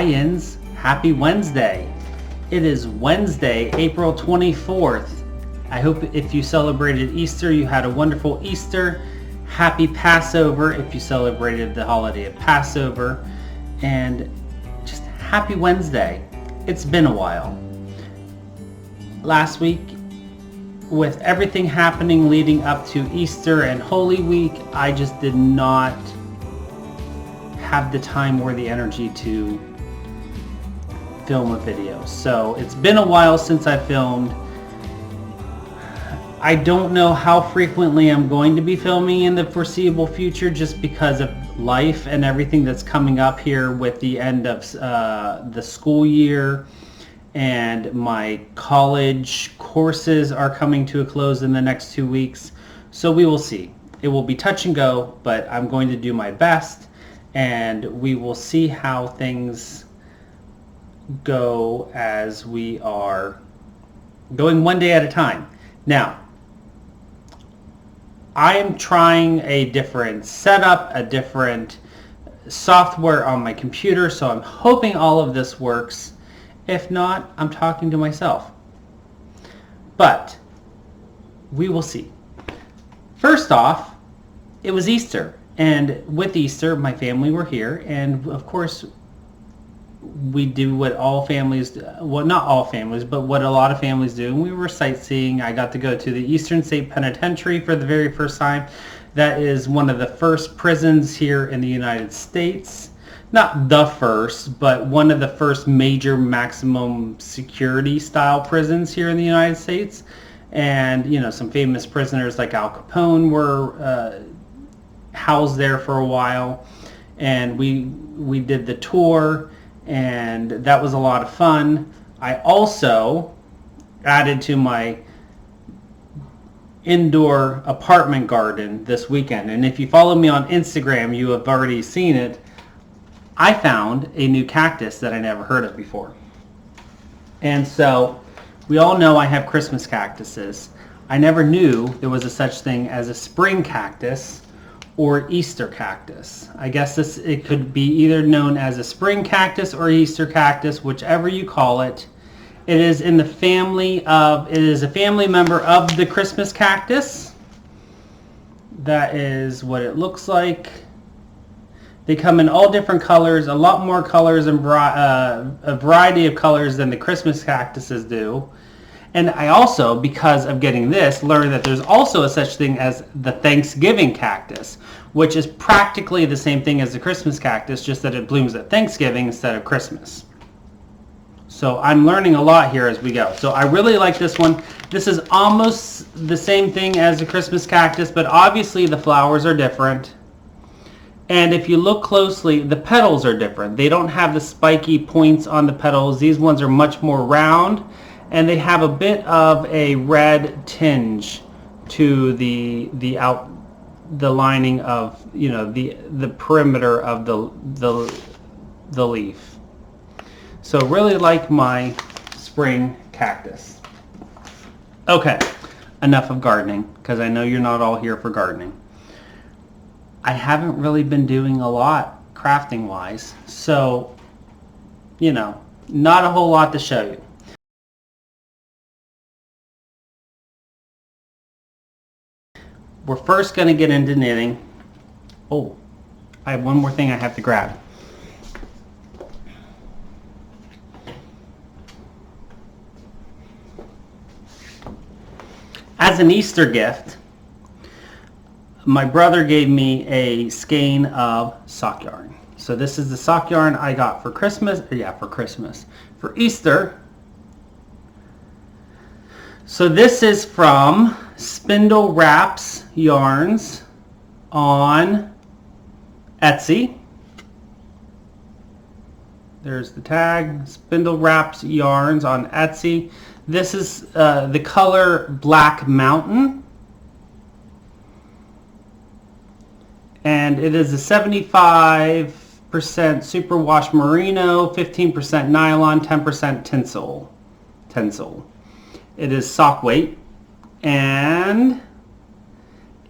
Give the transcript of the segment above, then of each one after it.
Hi Yins, happy Wednesday. It is Wednesday, April 24th. I hope if you celebrated Easter, you had a wonderful Easter. Happy Passover if you celebrated the holiday of Passover. And just happy Wednesday. It's been a while. Last week, with everything happening leading up to Easter and Holy Week, I just did not have the time or the energy to film a video. So it's been a while since I filmed. I don't know how frequently I'm going to be filming in the foreseeable future just because of life and everything that's coming up here with the end of the school year, and my college courses are coming to a close in the next 2 weeks. So we will see. It will be touch and go, but I'm going to do my best, and we will see how things go as we are going one day at a time. Now, I am trying a different setup, a different software on my computer, so I'm hoping all of this works. If not, I'm talking to myself. But we will see. First off, it was Easter, and with Easter, my family were here, and of course, we do what all families, well, not all families, but what a lot of families do. And we were sightseeing. I got to go to the Eastern State Penitentiary for the very first time. That is one of the first prisons here in the United States. Not the first, but one of the first major maximum security style prisons here in the United States. And, you know, some famous prisoners like Al Capone were housed there for a while. And we did the tour, and that was a lot of fun. I also added to my indoor apartment garden this weekend, and if you follow me on Instagram, you have already seen it. I found a new cactus that I never heard of before. And so we all know I have Christmas cactuses. I never knew there was a such thing as a spring cactus or Easter cactus. I guess it could be either known as a spring cactus or Easter cactus, whichever you call it. It is in the family of, it is a family member of the Christmas cactus. That is what it looks like. They come in all different colors, a lot more colors and a variety of colors than the Christmas cactuses do. And I also, because of getting this, learned that there's also a such thing as the Thanksgiving cactus, which is practically the same thing as the Christmas cactus, just that it blooms at Thanksgiving instead of Christmas. So I'm learning a lot here as we go. So I really like this one. This is almost the same thing as the Christmas cactus, but obviously the flowers are different. And if you look closely, the petals are different. They don't have the spiky points on the petals. These ones are much more round, and they have a bit of a red tinge to the lining of, you know, the perimeter of the leaf. So really like my spring cactus. Okay, enough of gardening, because I know you're not all here for gardening. I haven't really been doing a lot crafting wise, so, you know, not a whole lot to show you. we're first going to get into knitting. Oh, I have one more thing I have to grab. As an Easter gift, my brother gave me a skein of sock yarn. So this is the sock yarn I got for Christmas. Yeah, for Christmas. For Easter. So this is from Spindle Wraps Yarns on Etsy. There's the tag, Spindle Wraps Yarns on Etsy. This is the color Black Mountain. And it is a 75% superwash merino, 15% nylon, 10% tencel. It is sock weight, and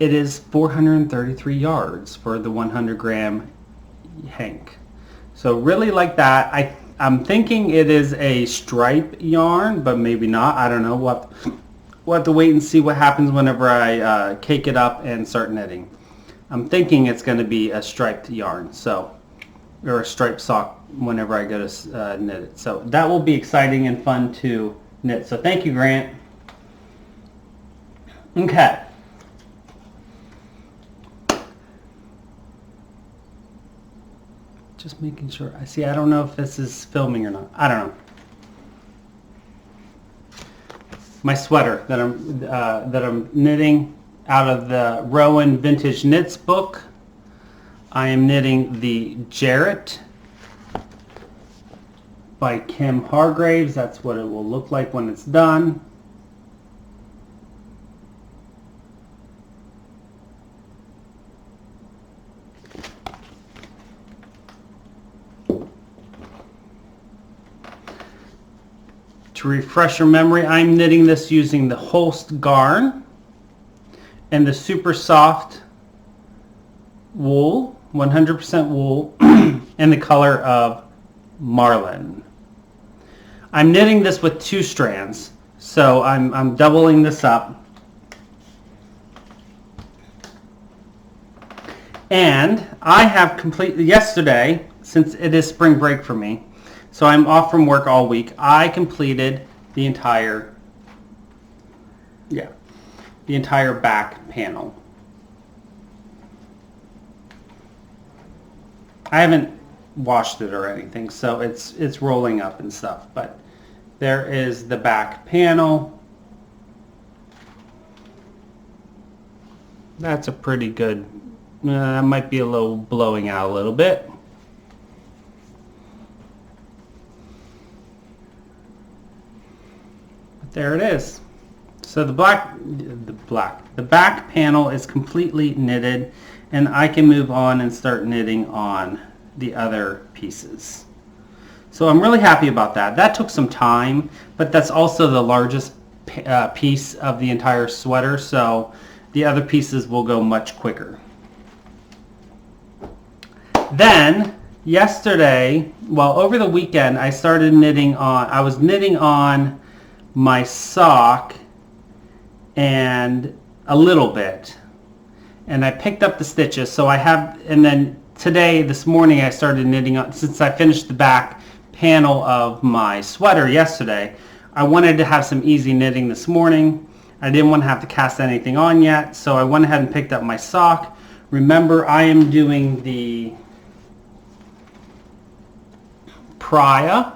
it is 433 yards for the 100 gram hank. So really like that. I'm thinking it is a stripe yarn, but maybe not. I don't know. We'll have to wait and see what happens whenever I cake it up and start knitting. I'm thinking it's going to be a striped yarn, so, or a striped sock whenever I go to knit it. So that will be exciting and fun to knit. So thank you, Grant. Okay. Just making sure. I see. I don't know if this is filming or not. I don't know. My sweater that I'm knitting out of the Rowan Vintage Knits book. I am knitting the Jarrett by Kim Hargraves. That's what it will look like when it's done. To refresh your memory, I'm knitting this using the Holst garn and the super soft wool, 100% wool, and the color of Marlin. I'm knitting this with 2 strands, so I'm doubling this up. And I have completed yesterday, since it is spring break for me, so I'm off from work all week. I completed the entire back panel. I haven't washed it or anything, so it's rolling up and stuff, but there is the back panel. That's a pretty good, that might be a little blowing out a little bit. But there it is. So the back panel is completely knitted, and I can move on and start knitting on the other pieces. So I'm really happy about that. That took some time, but that's also the largest piece of the entire sweater, so the other pieces will go much quicker. Then yesterday, well, over the weekend, I started knitting on, I was knitting on my sock and a little bit, and I picked up the stitches, so I have, and then today, this morning, I started knitting on, since I finished the back panel of my sweater yesterday, I wanted to have some easy knitting this morning. I didn't want to have to cast anything on yet, so I went ahead and picked up my sock. Remember, I am doing the Praya.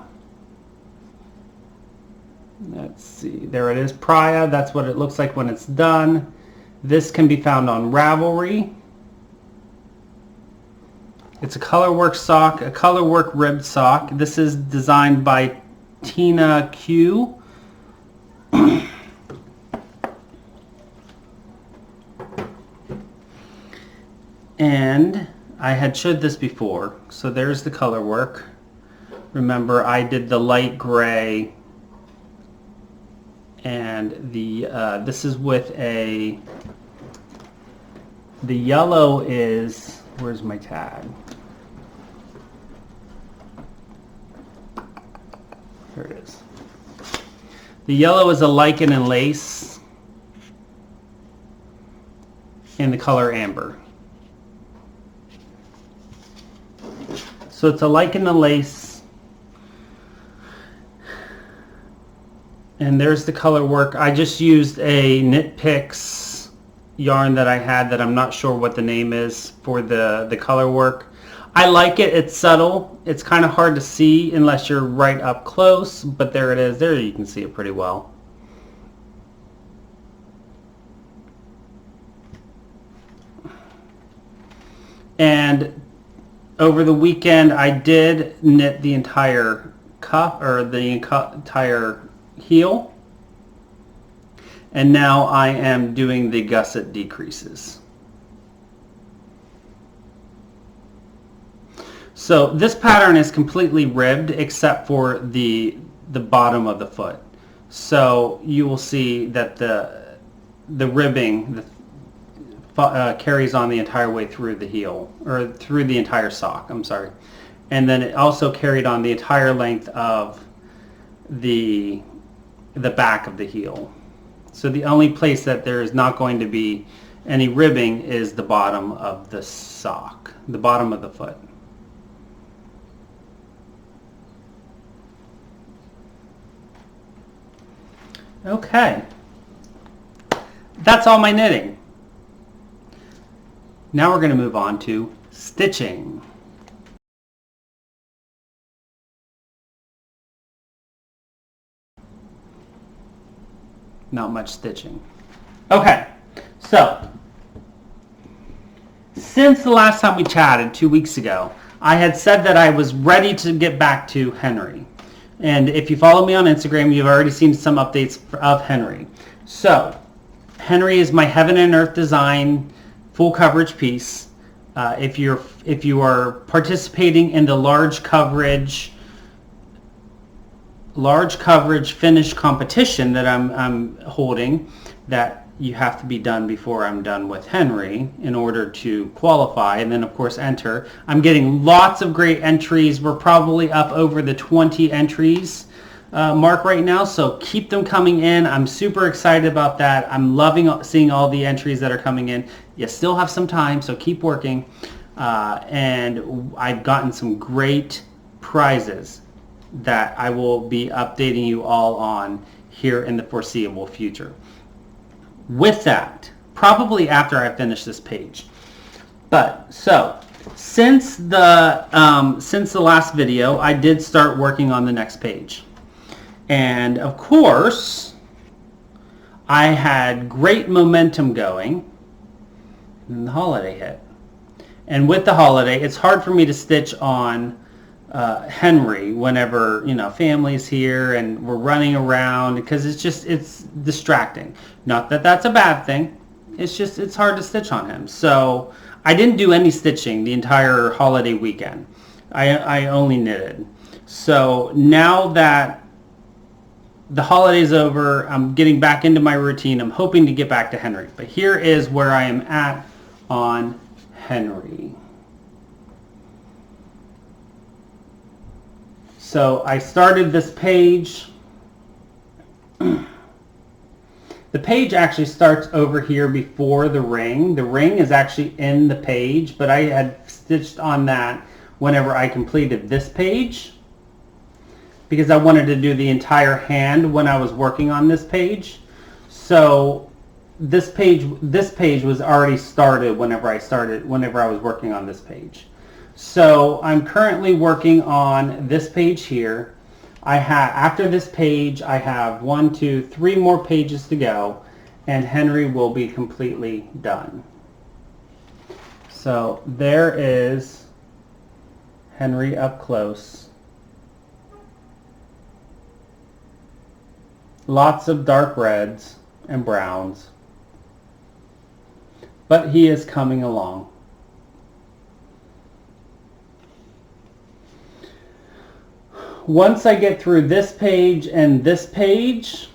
Let's see, there it is, Praya. That's what it looks like when it's done. This can be found on Ravelry. It's a colorwork sock, a colorwork ribbed sock. This is designed by Tina Q. And I had showed this before, so there's the colorwork. Remember, I did the light gray, and the this is with a, the yellow is, where's my tag? There it is. The yellow is a lichen and lace. in the color amber. So it's a like in the lace. And there's the color work. I just used a Knit Picks yarn that I had that I'm not sure what the name is for the color work. I like it. It's subtle. It's kind of hard to see unless you're right up close, but there it is. There you can see it pretty well. And over the weekend I did knit the entire cuff, or the entire heel, and now I am doing the gusset decreases. So this pattern is completely ribbed except for the bottom of the foot. So you will see that the ribbing carries on the entire way through the heel, or through the entire sock, I'm sorry. And then it also carried on the entire length of the back of the heel. So the only place that there is not going to be any ribbing is the bottom of the sock, the bottom of the foot. Okay, that's all my knitting. Now we're going to move on to stitching. Not much stitching. Okay, so since the last time we chatted 2 weeks ago, I had said that I was ready to get back to Henry. And if you follow me on Instagram, you've already seen some updates of Henry. So Henry is my Heaven and Earth design full coverage piece. If you are participating in the large coverage finish competition that I'm holding, that you have to be done before I'm done with Henry in order to qualify, and then of course enter. I'm getting lots of great entries. We're probably up over the 20 entries mark right now, so keep them coming in. I'm super excited about that. I'm loving seeing all the entries that are coming in. You still have some time, so keep working. And I've gotten some great prizes that I will be updating you all on here in the foreseeable future. With that, probably after I finish this page. But so since the last video, I did start working on the next page, and of course I had great momentum going, and the holiday hit. And with the holiday, it's hard for me to stitch on Henry whenever, you know, family's here and we're running around, because it's distracting. Not that that's a bad thing. It's hard to stitch on him. So I didn't do any stitching the entire holiday weekend. I only knitted. So now that the holiday's over, I'm getting back into my routine. I'm hoping to get back to Henry. But here is where I am at on Henry. So I started this page. The page actually starts over here before the ring. The ring is actually in the page, but I had stitched on that whenever I completed this page, because I wanted to do the entire hand when I was working on this page. So this page was already started whenever I was working on this page. So I'm currently working on this page here. After this page, I have 1, 2, 3 more pages to go, and Henry will be completely done. So there is Henry up close. Lots of dark reds and browns, but he is coming along. Once I get through this page and this page,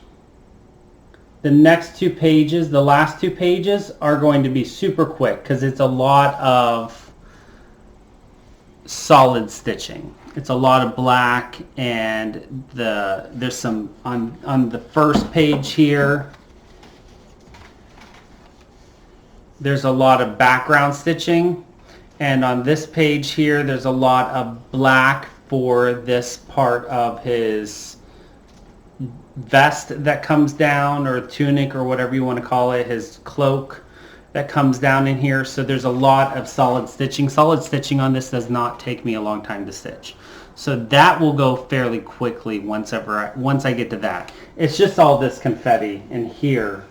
the next 2 pages, the last 2 pages, are going to be super quick, because it's a lot of solid stitching. It's a lot of black, and there's some on the first page here. there's a lot of background stitching, and on this page here there's a lot of black for this part of his vest that comes down, or tunic, or whatever you want to call it, his cloak that comes down in here. So there's a lot of solid stitching. Solid stitching on this does not take me a long time to stitch. So that will go fairly quickly once I get to that. It's just all this confetti in here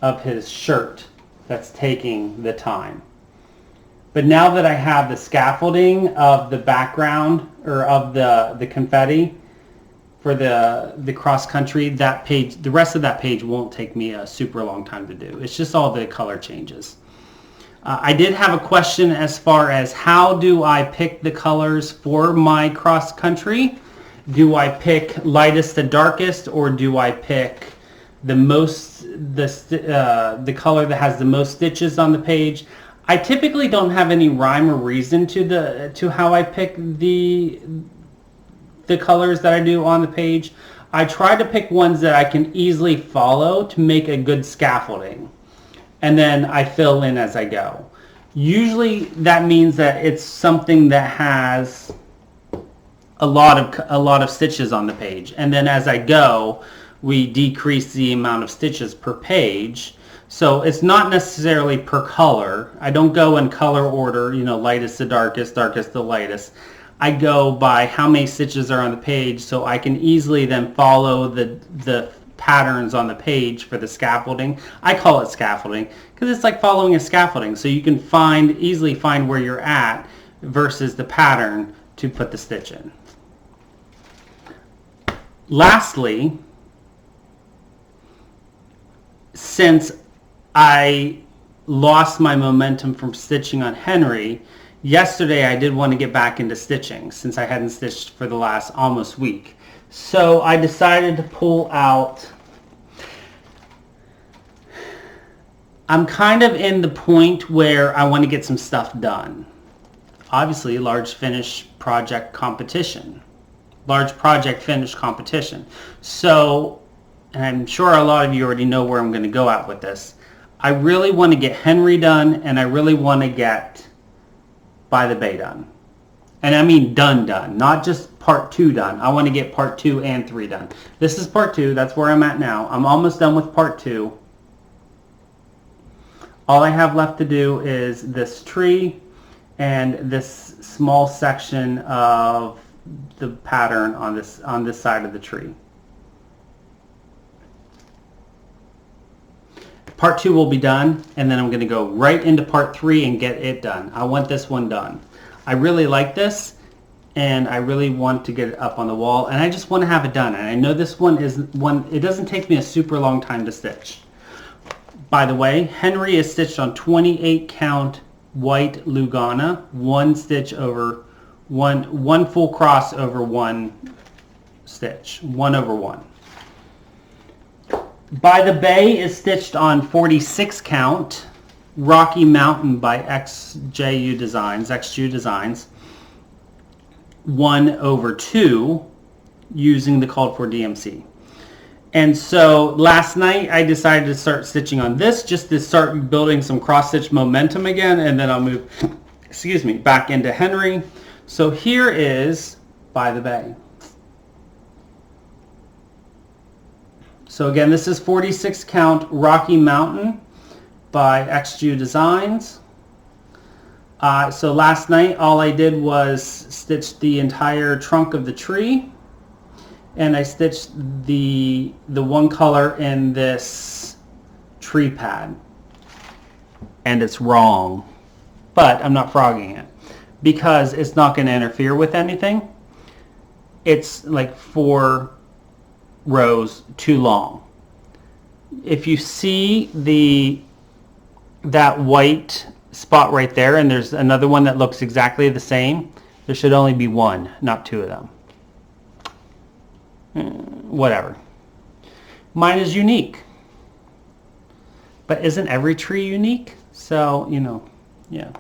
of his shirt that's taking the time. But now that I have the scaffolding of the background, or of the confetti for the cross country, that page, the rest of that page won't take me a super long time to do. It's just all the color changes. I did have a question as far as how do I pick the colors for my cross country? Do I pick lightest to darkest, or do I pick the color that has the most stitches on the page? I typically don't have any rhyme or reason to how I pick the colors that I do on the page. I try to pick ones that I can easily follow to make a good scaffolding, and then I fill in as I go. Usually that means that it's something that has a lot of stitches on the page, and then as I go we decrease the amount of stitches per page. So it's not necessarily per color. I don't go in color order, you know, lightest to darkest, darkest to lightest. I go by how many stitches are on the page, so I can easily then follow the patterns on the page for the scaffolding. I call it scaffolding because it's like following a scaffolding, so you can easily find where you're at versus the pattern to put the stitch in. Lastly, since I lost my momentum from stitching on Henry, yesterday I did want to get back into stitching since I hadn't stitched for the last almost week. So I decided to pull out. I'm kind of in the point where I want to get some stuff done. Obviously, large project finish competition. So, and I'm sure a lot of you already know where I'm going to go at with this. I really want to get Henry done, and I really want to get By the Bay done. And I mean done, not just part 2 done. I want to get part 2 and 3 done. This is part 2. That's where I'm at now. I'm almost done with part 2. All I have left to do is this tree and this small section of the pattern on this side of the tree. Part 2 will be done, and then I'm going to go right into part 3 and get it done. I want this one done. I really like this, and I really want to get it up on the wall, and I just want to have it done. And I know this one is one, it doesn't take me a super long time to stitch. By the way, Henry is stitched on 28 count white Lugana, one stitch over one full cross over one stitch, 1 over 1. By the Bay is stitched on 46 count Rocky Mountain by XJU Designs, 1 over 2 using the called for DMC. And so last night I decided to start stitching on this just to start building some cross stitch momentum again, and then I'll move back into Henry. So here is By the Bay. So again, this is 46 count Rocky Mountain by XJU Designs. So last night all I did was stitch the entire trunk of the tree, and I stitched the one color in this tree pad. And it's wrong, but I'm not frogging it because it's not going to interfere with anything. It's like 4 rows too long. If you see that white spot right there, and there's another one that looks exactly the same, there should only be 1, not 2 of them. Whatever. Mine is unique. But isn't every tree unique? So, you know, yeah.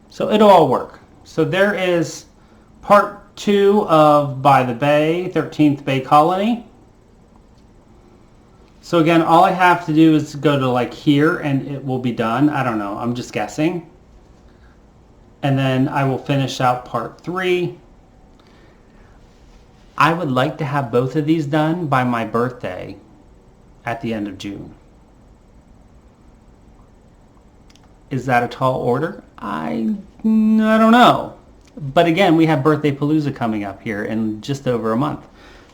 So it'll all work. So there is part 2 of By the Bay, 13th Bay Colony. So again, all I have to do is go to like here and it will be done. I don't know, I'm just guessing. And then I will finish out part 3. I would like to have both of these done by my birthday at the end of June. Is that a tall order? I don't know. But again, we have Birthday Palooza coming up here in just over a month.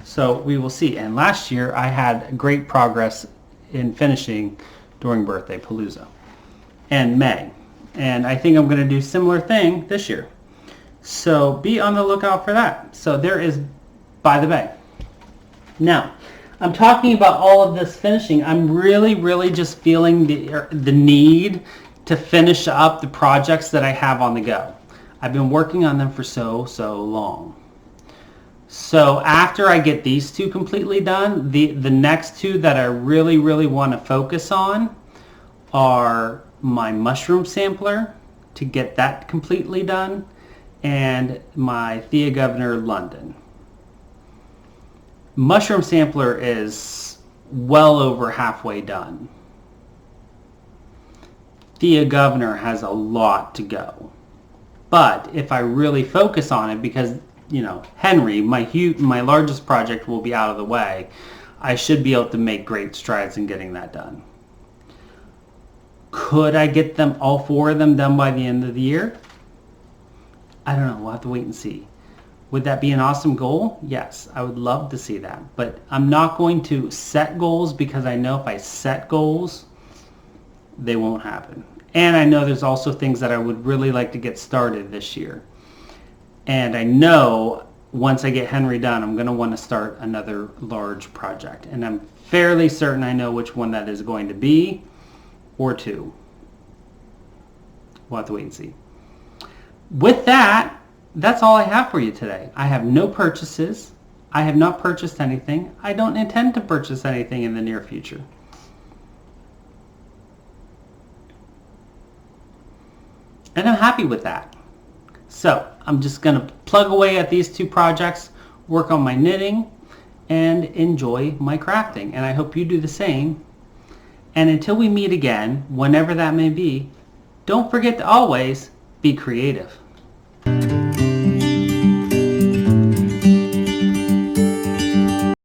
So we will see. And last year I had great progress in finishing during Birthday Palooza and May. And I think I'm going to do a similar thing this year. So be on the lookout for that. So there is By the Bay. Now, I'm talking about all of this finishing. I'm really just feeling the need to finish up the projects that I have on the go. I've been working on them for so long. So after I get these 2 completely done, the next 2 that I really want to focus on are my mushroom sampler, to get that completely done, and my Thea Governor London. Mushroom sampler is well over halfway done. Thea Governor has a lot to go. But if I really focus on it, because you know, Henry, my largest project, will be out of the way, I should be able to make great strides in getting that done. Could I get them, all 4 of them, done by the end of the year? I don't know. We'll have to wait and see. Would that be an awesome goal? Yes, I would love to see that. But I'm not going to set goals, because I know if I set goals, they won't happen. And I know there's also things that I would really like to get started this year. And I know once I get Henry done, I'm going to want to start another large project. And I'm fairly certain I know which one that is going to be, or 2. We'll have to wait and see. With that, that's all I have for you today. I have no purchases. I have not purchased anything. I don't intend to purchase anything in the near future. And I'm happy with that. So I'm just going to plug away at these 2 projects, work on my knitting, and enjoy my crafting. And I hope you do the same. And until we meet again, whenever that may be, don't forget to always be creative.